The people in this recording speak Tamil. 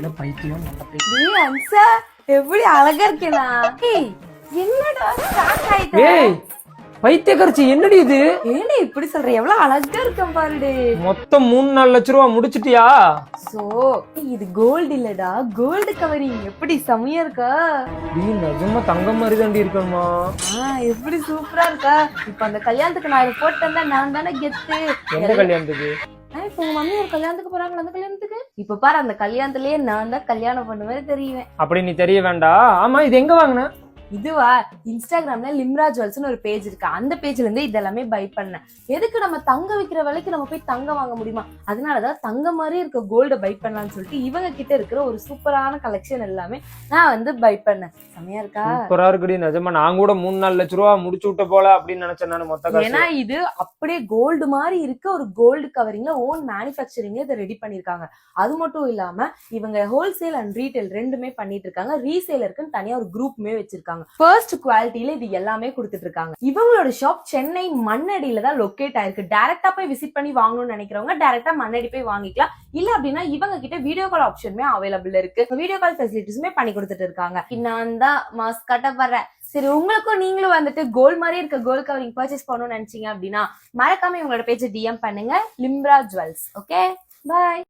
அடியில பைத்தியம் டேய் அன்சா எப்படி அழகா இருக்கேனா? ஏய் என்னடா ஸ்டார்ட் ஆயிட்ட? ஏய் பைத்தியக்காரச்சி என்னடி இது? ஏன்டா இப்படி சொல்ற? எவ்வளவு அழகா இருக்கேன் பாருடே. மொத்தம் 3-4 லட்ச ரூபா முடிச்சிட்டியா? சோ இது கோல்டு இல்லடா, கோல்டு கவரிங். எப்படி செமையா இருக்கா? நீ நிஜமா தங்கம் மாதிரி தாண்டி இருக்கணுமா? எப்படி சூப்பரா இருக்கா? இப்ப அந்த கல்யாணத்துக்கு நான் இதை போட்டு வந்தா நான் தானே கெத்து. எந்த கல்யாணத்துக்கு? இப்ப உங்க மம்மி ஒரு கல்யாணத்துக்கு போறாங்களா, அந்த கல்யாணத்துக்கு இப்ப பாரு, அந்த கல்யாணத்திலேயே நான் தான் கல்யாணம் பண்ணுவேன் தெரியுவேன். அப்படி நீ தெரிய வேண்டாம். ஆமா இது எங்க வாங்கின? இதுவா, இன்ஸ்டாகிராம்ல லிம்ரா ஜுவல்ஸ்னு ஒரு பேஜ் இருக்கு. அந்த பேஜ்ல இருந்து இதெல்லாமே பை பண்ணேன். எதுக்கு நம்ம தங்க விக்கிற விலைக்கு நம்ம போய் தங்க வாங்க முடியுமா? அதனாலதான் தங்க மாதிரி இருக்க கோல்ட பை பண்ணலாம்னு சொல்லிட்டு இவங்க கிட்ட இருக்கிற ஒரு சூப்பரான கலெக்ஷன் எல்லாமே நான் வந்து பை பண்ணேன். செமையா இருக்கா? சூப்பரா இருக்குடி. நிஜமா நான் கூட 3-4 லட்ச ரூபா முடிச்சு விட்ட போல அப்படின்னு நினைச்சேன் நான் மொத்த காசு. ஏன்னா இது அப்படியே கோல்டு மாதிரி இருக்க ஒரு கோல்டு கவரிங்ல ஓன் மேனுஃபேக்சரிங்ல இதை ரெடி பண்ணிருக்காங்க. அது மட்டும் இல்லாம இவங்க ஹோல்சேல் அண்ட் ரீட்டைல் ரெண்டுமே பண்ணிட்டு இருக்காங்க. ரீசேலருக்குன்னு தனியா ஒரு குரூப்புமே வச்சிருக்காங்க. ஃபர்ஸ்ட் குவாலிட்டியில இது எல்லாமே கொடுத்துட்டு இருக்காங்க. இவங்களோட ஷாப் சென்னை மண்ணடியில தான் லொகேட் ஆயிருக்கு. டைரக்டா போய் விசிட் பண்ணி வாங்கணும்னு நினைக்கிறவங்க டைரக்டா மண்ணடி போய் வாங்கிக்கலாம். இல்ல அப்படின்னா இவங்க கிட்ட வீடியோ கால் ஆப்ஷனுமே அவைலபிள் இருக்கு. வீடியோ கால் ஃபெசிலிட்டிஸுமே பண்ணி கொடுத்துட்டு இருக்காங்க. நான் தான் மாஸ்க் கட்டப்படுறேன். சரி, உங்களுக்கும் நீங்களும் வந்துட்டு கோல்ட் மாதிரி இருக்க கோல்ட் கவரிங் பர்ச்சேஸ் பண்ணணும்னு நினைச்சீங்க அப்படின்னா மறக்காம உங்களோட பேஜை டிஎம் பண்ணுங்க, லிம்ரா ஜுவல்ஸ். ஓகே, பாய்.